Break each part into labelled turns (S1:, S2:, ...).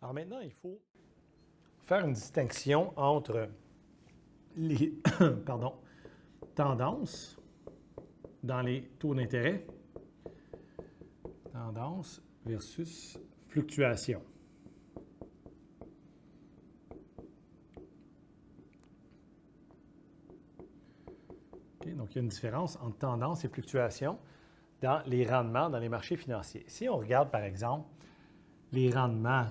S1: Alors maintenant, il faut faire une distinction entre les tendances dans les taux d'intérêt, tendance versus fluctuation. Okay, donc, il y a une différence entre tendance et fluctuation dans les rendements dans les marchés financiers. Si on regarde, par exemple, les rendements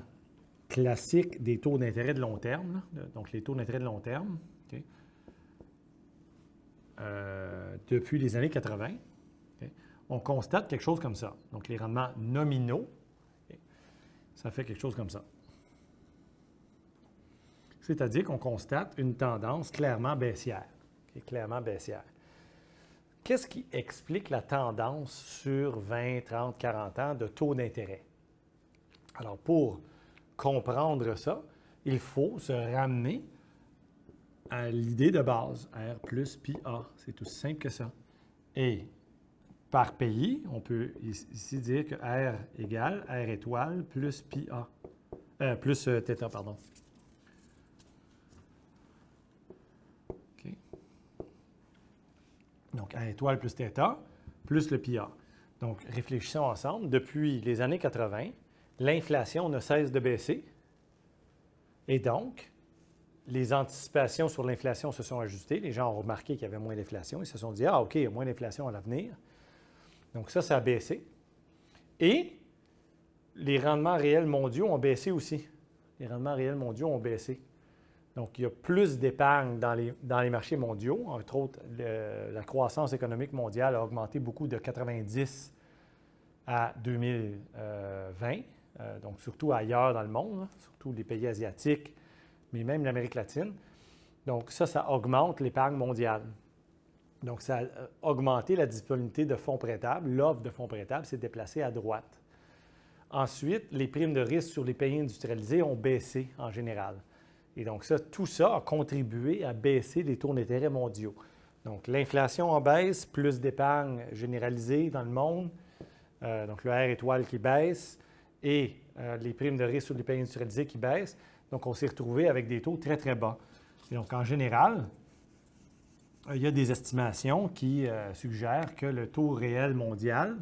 S1: classiques des taux d'intérêt de long terme, là, donc les taux d'intérêt de long terme, okay, depuis les années 80, okay, on constate quelque chose comme ça. Donc, les rendements nominaux, okay, ça fait quelque chose comme ça. C'est-à-dire qu'on constate une tendance clairement baissière. Okay, clairement baissière. Qu'est-ce qui explique la tendance sur 20, 30, 40 ans de taux d'intérêt? Alors, pour comprendre ça, il faut se ramener à l'idée de base, R plus pi A. C'est aussi simple que ça. Et par pays, on peut ici dire que R égale R étoile plus pi A. Plus θ, pardon. Okay. Donc, R étoile plus θ plus le pi A. Donc, réfléchissons ensemble. Depuis les années 80, l'inflation ne cesse de baisser. Et donc, les anticipations sur l'inflation se sont ajustées. Les gens ont remarqué qu'il y avait moins d'inflation. Ils se sont dit, ah, OK, il y a moins d'inflation à l'avenir. Donc, ça a baissé. Et les rendements réels mondiaux ont baissé aussi. Les rendements réels mondiaux ont baissé. Donc, il y a plus d'épargne dans les marchés mondiaux. Entre autres, la croissance économique mondiale a augmenté beaucoup de 90 à 2020. Donc, surtout ailleurs dans le monde, là, surtout les pays asiatiques, mais même l'Amérique latine. Donc, ça augmente l'épargne mondiale. Donc, ça a augmenté la disponibilité de fonds prêtables. L'offre de fonds prêtables s'est déplacée à droite. Ensuite, les primes de risque sur les pays industrialisés ont baissé en général. Et donc, tout ça a contribué à baisser les taux d'intérêt mondiaux. Donc, l'inflation en baisse, plus d'épargne généralisée dans le monde, donc le R étoile qui baisse et les primes de risque sur les pays industrialisés qui baissent. Donc, on s'est retrouvé avec des taux très, très bas. Et donc, en général, il y a des estimations qui suggèrent que le taux réel mondial,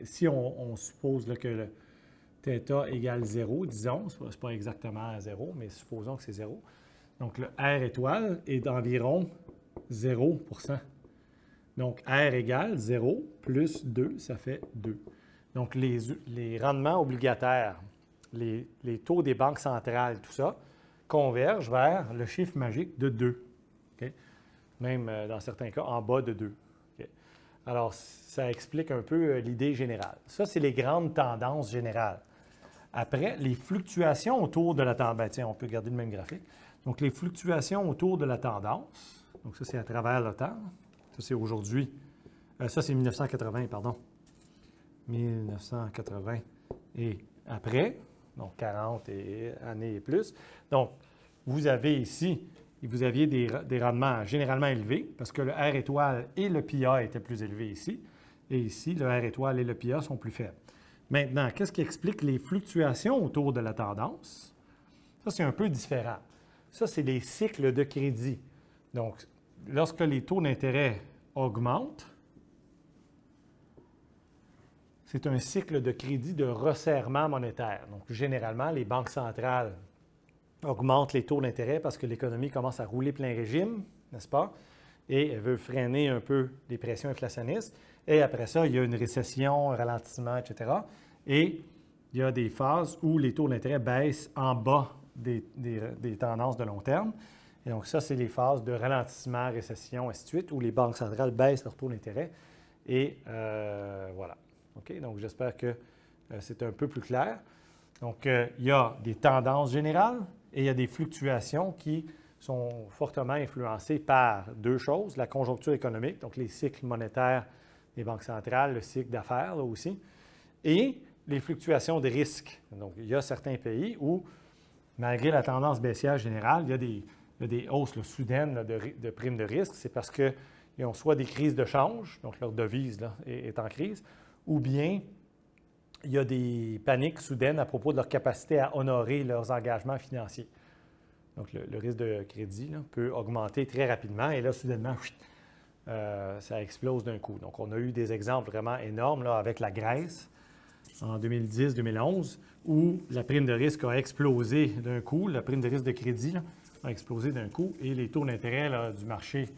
S1: si on suppose là, que le θ égale 0, disons, ce n'est pas exactement 0, mais supposons que c'est 0. Donc, le R étoile est d'environ 0 %. Donc, R égale 0 plus 2, ça fait 2. Donc, les rendements obligataires, les taux des banques centrales, tout ça, convergent vers le chiffre magique de 2. Okay? Même dans certains cas, en bas de 2. Okay? Alors, ça explique un peu l'idée générale. Ça, c'est les grandes tendances générales. Après, les fluctuations autour de la tendance, ben, tiens, on peut garder le même graphique. Donc, les fluctuations autour de la tendance, donc ça, c'est à travers le temps. Ça, c'est aujourd'hui. Ça, c'est 1980, pardon. 1980 et après, donc 40 années et plus. Donc, vous avez ici, vous aviez des rendements généralement élevés parce que le R étoile et le pi A étaient plus élevés ici. Et ici, le R étoile et le pi A sont plus faibles. Maintenant, qu'est-ce qui explique les fluctuations autour de la tendance? Ça, c'est un peu différent. Ça, c'est les cycles de crédit. Donc, lorsque les taux d'intérêt augmentent, c'est un cycle de crédit de resserrement monétaire. Donc, généralement, les banques centrales augmentent les taux d'intérêt parce que l'économie commence à rouler plein régime, n'est-ce pas? Et elle veut freiner un peu les pressions inflationnistes. Et après ça, il y a une récession, un ralentissement, etc. Et il y a des phases où les taux d'intérêt baissent en bas des tendances de long terme. Et donc, ça, c'est les phases de ralentissement, récession, ainsi de suite, où les banques centrales baissent leur taux d'intérêt. Et voilà. OK? Donc, j'espère que c'est un peu plus clair. Donc, il y a des tendances générales et il y a des fluctuations qui sont fortement influencées par deux choses, la conjoncture économique, donc les cycles monétaires des banques centrales, le cycle d'affaires là aussi, et les fluctuations de risques. Donc, il y a certains pays où, malgré la tendance baissière générale, il y a des hausses là, soudaines là, de primes de risque. C'est parce qu'ils ont soit des crises de change, donc leur devise là, est en crise, ou bien il y a des paniques soudaines à propos de leur capacité à honorer leurs engagements financiers. Donc, le risque de crédit là, peut augmenter très rapidement et là, soudainement, ça explose d'un coup. Donc, on a eu des exemples vraiment énormes là, avec la Grèce en 2010-2011 où la prime de risque a explosé d'un coup, la prime de risque de crédit là, a explosé d'un coup et les taux d'intérêt là, du marché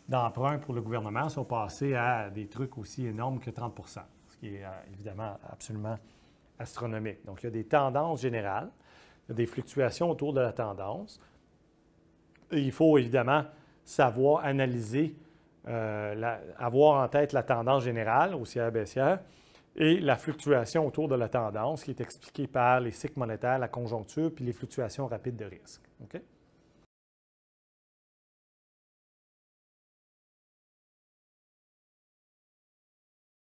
S1: d'emprunt pour le gouvernement sont passés à des trucs aussi énormes que 30 %, ce qui est évidemment absolument astronomique. Donc, il y a des tendances générales, il y a des fluctuations autour de la tendance. Et il faut évidemment savoir analyser, avoir en tête la tendance générale, haussière, baissière, et la fluctuation autour de la tendance qui est expliquée par les cycles monétaires, la conjoncture, puis les fluctuations rapides de risque. OK?